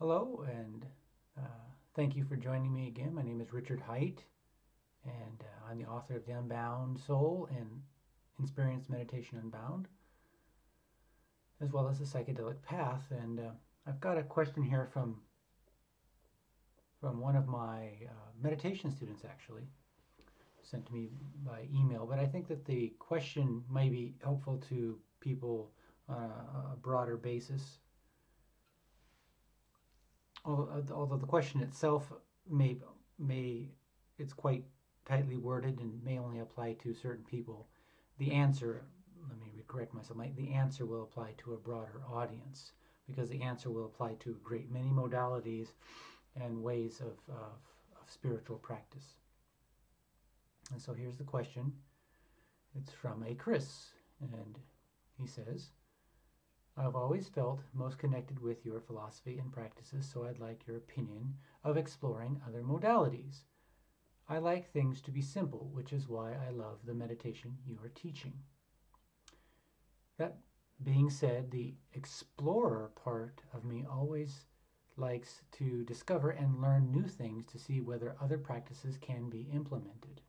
Hello, and thank you for joining me again. My name is Richard Haight, and I'm the author of The Unbound Soul and Experienced Meditation Unbound, as well as The Psychedelic Path. And I've got a question here from one of my meditation students, actually, sent to me by email. But I think that the question may be helpful to people on a broader basis. Although the question itself may it's quite tightly worded and may only apply to certain people. The answer, let me correct myself, the answer will apply to a broader audience because the answer will apply to a great many modalities and ways of spiritual practice. And so here's the question. It's from a Chris, and he says, I've always felt most connected with your philosophy and practices, so I'd like your opinion of exploring other modalities. I like things to be simple, which is why I love the meditation you are teaching. That being said, the explorer part of me always likes to discover and learn new things to see whether other practices can be implemented.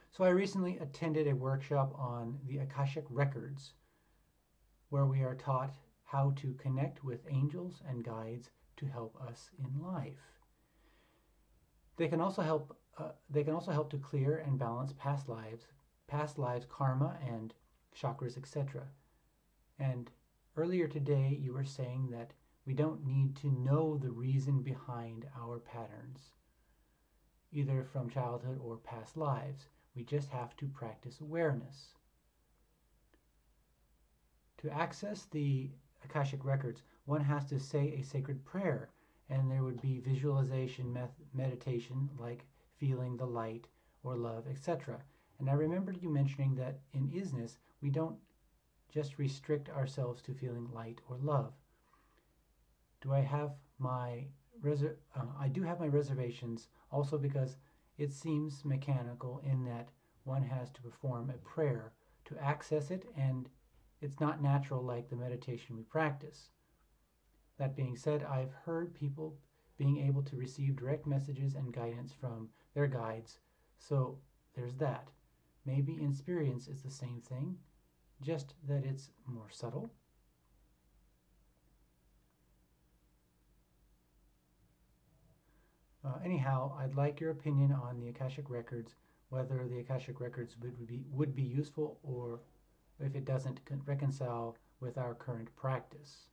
So I recently attended a workshop on the Akashic records, where we are taught how to connect with angels and guides to help us in life. They can also help to clear and balance past lives karma and chakras, etc. And earlier today you were saying that we don't need to know the reason behind our patterns, either from childhood or past lives. We just have to practice awareness. To access the Akashic records, one has to say a sacred prayer, and there would be visualization meditation like feeling the light or love, etc. And I remembered you mentioning that in isness, we don't just restrict ourselves to feeling light or love. I do have my reservations also because it seems mechanical in that one has to perform a prayer to access it, and it's not natural like the meditation we practice. That being said, I've heard people being able to receive direct messages and guidance from their guides, so there's that. Maybe experience is the same thing, just that it's more subtle. Anyhow, I'd like your opinion on the Akashic records, whether the Akashic records would be useful or if it doesn't reconcile with our current practice.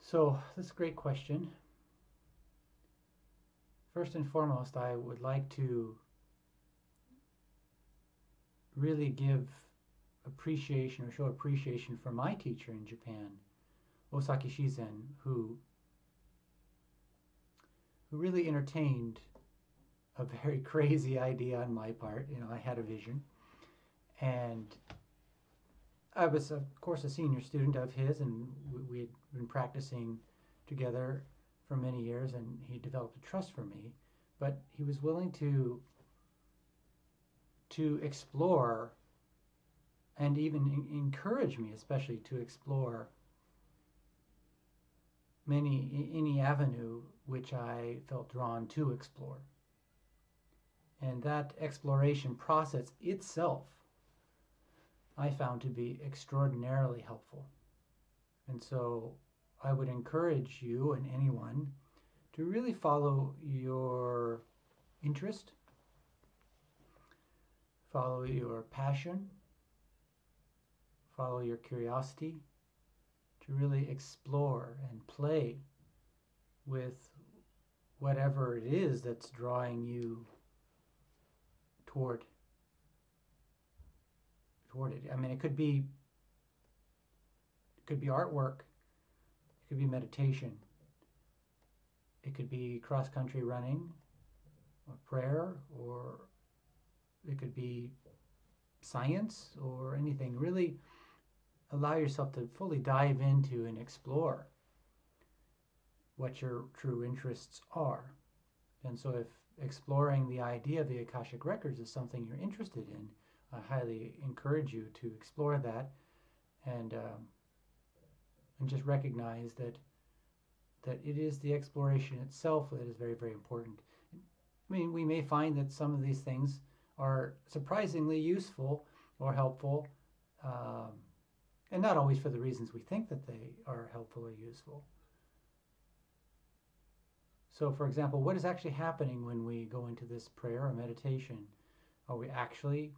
So this is a great question. First and foremost, I would like to really give appreciation or show appreciation for my teacher in Japan, Osaki Shizen, who really entertained a very crazy idea on my part. I had a vision, and I was, of course, a senior student of his, and we had been practicing together for many years, and he developed a trust for me. But he was willing to explore and even encourage me, especially to explore any avenue which I felt drawn to explore. And that exploration process itself I found to be extraordinarily helpful. And so I would encourage you and anyone to really follow your interest, follow your passion, follow your curiosity, to really explore and play with whatever it is that's drawing you toward it. I mean, it could be artwork, it could be meditation, it could be cross-country running, or prayer, or it could be science, or anything. Really allow yourself to fully dive into and explore what your true interests are. And so if exploring the idea of the Akashic records is something you're interested in, I highly encourage you to explore that and and just recognize that it is the exploration itself that is very, very important. I mean, we may find that some of these things are surprisingly useful or helpful, and not always for the reasons we think that they are helpful or useful. So, for example, what is actually happening when we go into this prayer or meditation? Are we actually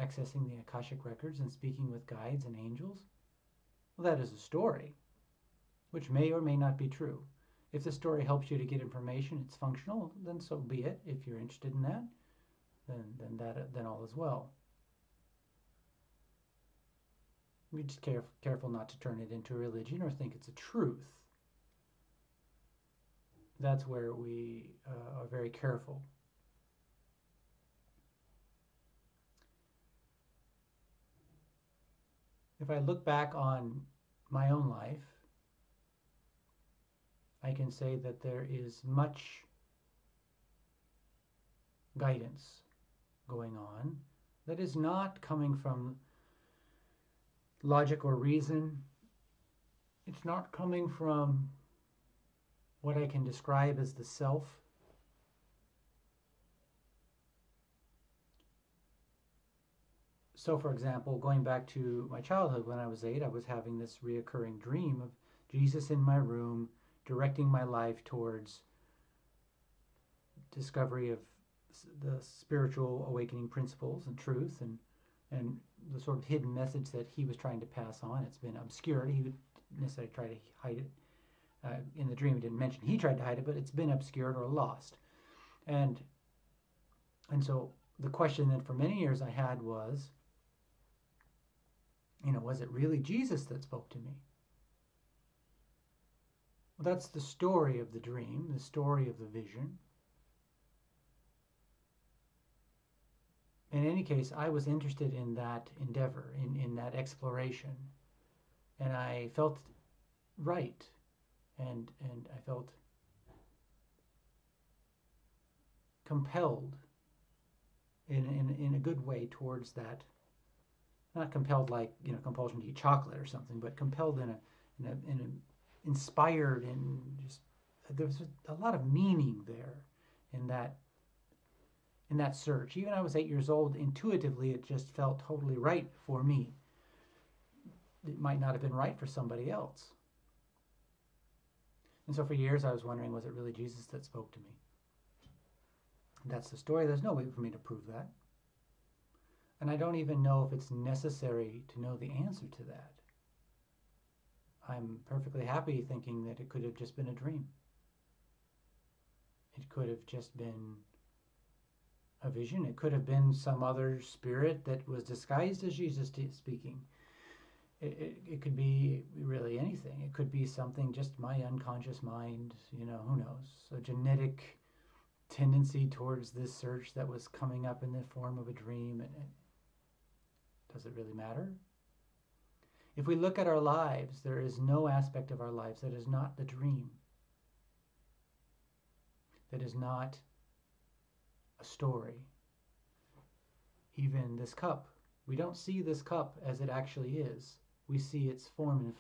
accessing the Akashic records and speaking with guides and angels? Well, that is a story, which may or may not be true. If the story helps you to get information, it's functional, then so be it. If you're interested in that, then all is well. Be just careful not to turn it into a religion or think it's a truth. That's where we are very careful. If I look back on my own life, I can say that there is much guidance going on that is not coming from logic or reason. It's not coming from what I can describe as the self. So, for example, going back to my childhood, when I was 8, I was having this reoccurring dream of Jesus in my room, directing my life towards discovery of the spiritual awakening principles and truth, and the sort of hidden message that he was trying to pass on. It's been obscured. He would necessarily try to hide it. In the dream, he didn't mention he tried to hide it, but it's been obscured or lost. And so the question that for many years I had was, was it really Jesus that spoke to me? Well, that's the story of the dream, the story of the vision. In any case, I was interested in that endeavor, in that exploration. And I felt right. And I felt compelled in a good way towards that. Not compelled like compulsion to eat chocolate or something, but compelled in a inspired, and just there was a lot of meaning there in that search. Even I was 8 years old, intuitively it just felt totally right for me. It might not have been right for somebody else. And so for years I was wondering, was it really Jesus that spoke to me? That's the story. There's no way for me to prove that. And I don't even know if it's necessary to know the answer to that. I'm perfectly happy thinking that it could have just been a dream. It could have just been a vision. It could have been some other spirit that was disguised as Jesus speaking. It could be really anything. It could be something, just my unconscious mind, who knows, a genetic tendency towards this search that was coming up in the form of a dream. Does it really matter? If we look at our lives, there is no aspect of our lives that is not the dream, that is not a story. Even this cup. We don't see this cup as it actually is. We see its form and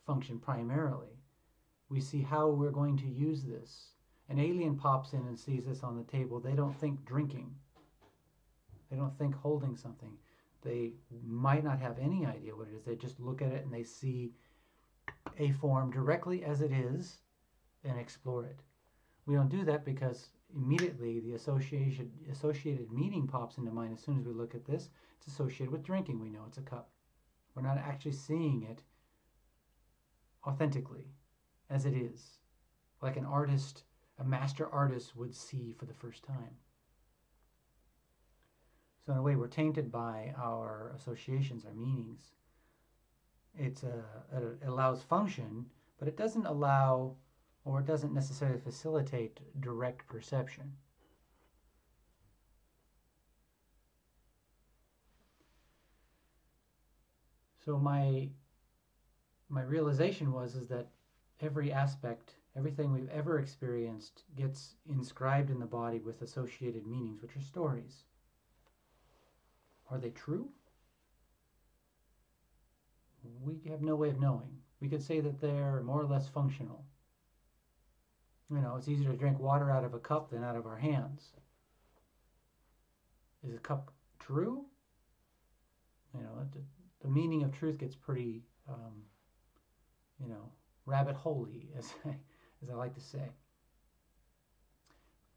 function primarily. We see how we're going to use this. An alien pops in and sees this on the table. They don't think drinking. They don't think holding something. They might not have any idea what it is. They just look at it and they see a form directly as it is and explore it. We don't do that because immediately the associated meaning pops into mind as soon as we look at this. It's associated with drinking. We know it's a cup. We're not actually seeing it authentically as it is, like an artist, a master artist would see for the first time. So in a way, we're tainted by our associations, our meanings. It allows function, but it doesn't allow, or it doesn't necessarily facilitate direct perception. So my realization is that every aspect, everything we've ever experienced gets inscribed in the body with associated meanings, which are stories. Are they true? we have no way of knowing. We could say that they're more or less functional. It's easier to drink water out of a cup than out of our hands. Is a cup true? The meaning of truth gets pretty, rabbit hole-y, as I like to say.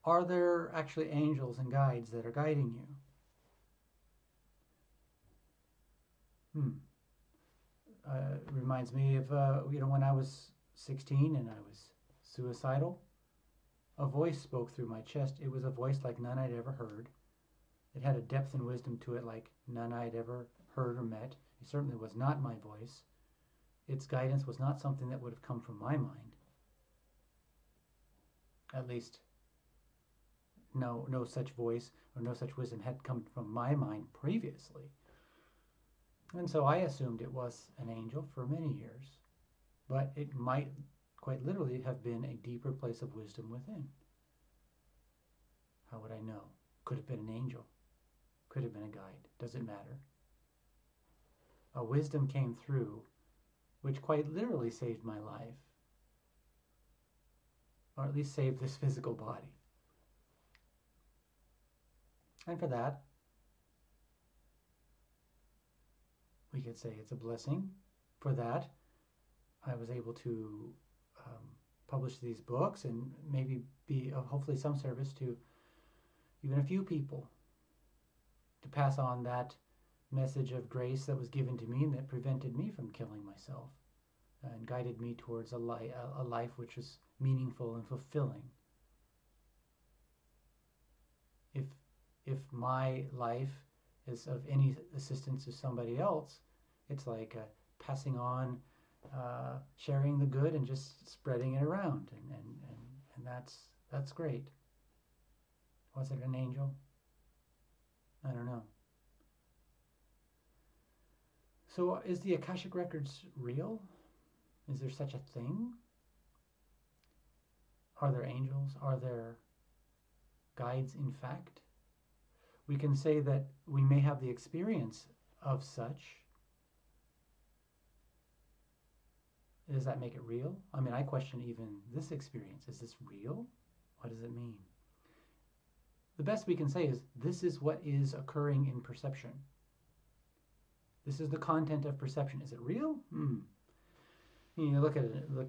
Are there actually angels and guides that are guiding you? Reminds me of, when I was 16 and I was suicidal, a voice spoke through my chest. It was a voice like none I'd ever heard. It had a depth and wisdom to it like none I'd ever heard or met. It certainly was not my voice. Its guidance was not something that would have come from my mind. At least, no such voice or no such wisdom had come from my mind previously. And so I assumed it was an angel for many years. But it might quite literally have been a deeper place of wisdom within. How would I know? Could have been an angel. Could have been a guide. Does it matter? A wisdom came through which quite literally saved my life. Or at least saved this physical body. And for that, we could say it's a blessing. For that, I was able to publish these books and maybe be of hopefully some service to even a few people, to pass on that message of grace that was given to me and that prevented me from killing myself and guided me towards a life which is meaningful and fulfilling. If my life is of any assistance to somebody else, it's like passing on, sharing the good and just spreading it around, and that's great. Was it an angel? I don't know. So is the Akashic Records real? Is there such a thing? Are there angels? Are there guides in fact? We can say that we may have the experience of such. Does that make it real? I mean, I question even this experience. Is this real? What does it mean? The best we can say is this is what is occurring in perception. This is the content of perception. Is it real? You look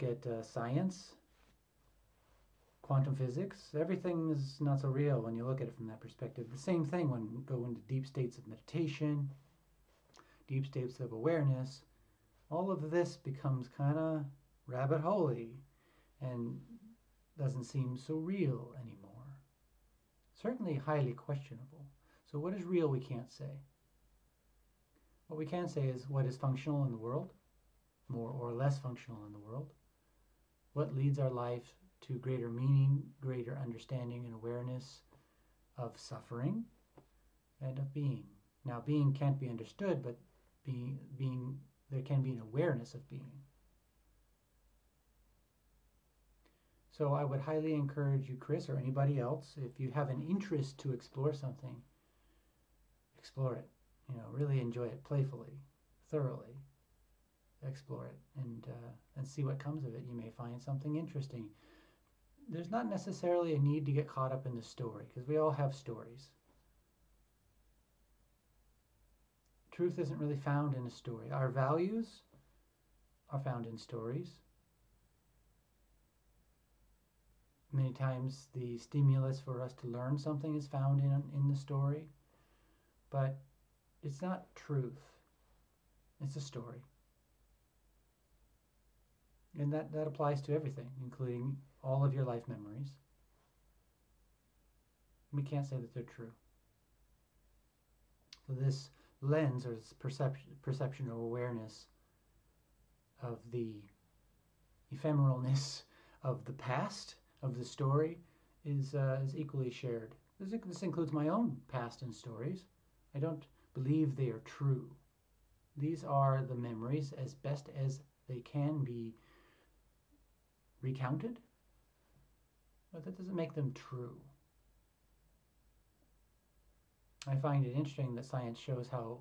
at science, quantum physics. Everything is not so real when you look at it from that perspective. The same thing when you go into deep states of meditation, deep states of awareness. All of this becomes kind of rabbit hole-y and doesn't seem so real anymore. Certainly highly questionable. So what is real we can't say. What we can say is what is functional in the world, more or less functional in the world. What leads our life to greater meaning, greater understanding and awareness of suffering and of being. Now, being can't be understood, but being there can be an awareness of being. So I would highly encourage you, Chris, or anybody else, if you have an interest to explore something, explore it. Really enjoy it playfully, thoroughly. Explore it and see what comes of it. You may find something interesting. There's not necessarily a need to get caught up in the story, because we all have stories. Truth isn't really found in a story. Our values are found in stories. Many times the stimulus for us to learn something is found in the story, but it's not truth. It's a story. And that applies to everything, including all of your life memories. We can't say that they're true. So this lens, or this perception or awareness of the ephemeralness of the past, of the story, is equally shared. This includes my own past and stories. I don't believe they are true. These are the memories as best as they can be recounted, but that doesn't make them true. I find it interesting that science shows how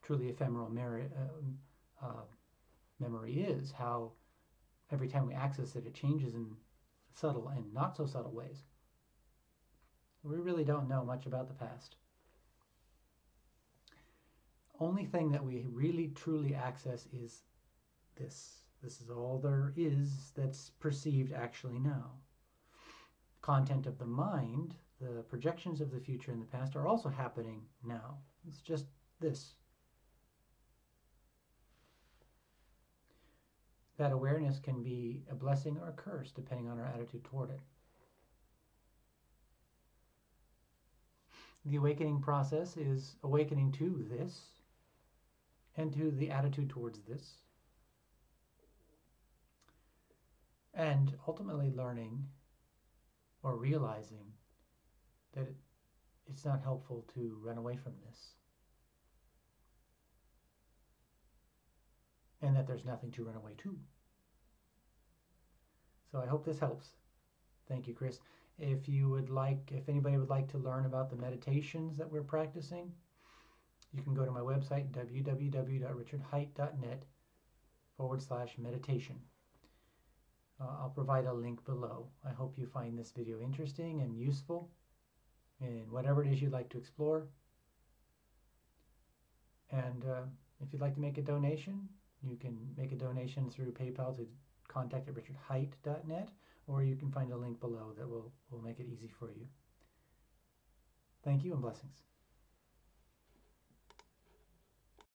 truly ephemeral memory is, how every time we access it, it changes in subtle and not so subtle ways. We really don't know much about the past. Only thing that we really truly access is this. This is all there is that's perceived actually now. Content of the mind, the projections of the future and the past are also happening now. It's just this. That awareness can be a blessing or a curse depending on our attitude toward it. The awakening process is awakening to this and to the attitude towards this, and ultimately learning or realizing that it's not helpful to run away from this, and that there's nothing to run away to. So I hope this helps. Thank you, Chris. If anybody would like to learn about the meditations that we're practicing, you can go to my website, www.richardhaight.net/meditation. I'll provide a link below. I hope you find this video interesting and useful in whatever it is you'd like to explore. And if you'd like to make a donation, you can make a donation through PayPal to contact@richardhaight.net, or you can find a link below that will make it easy for you. Thank you and blessings.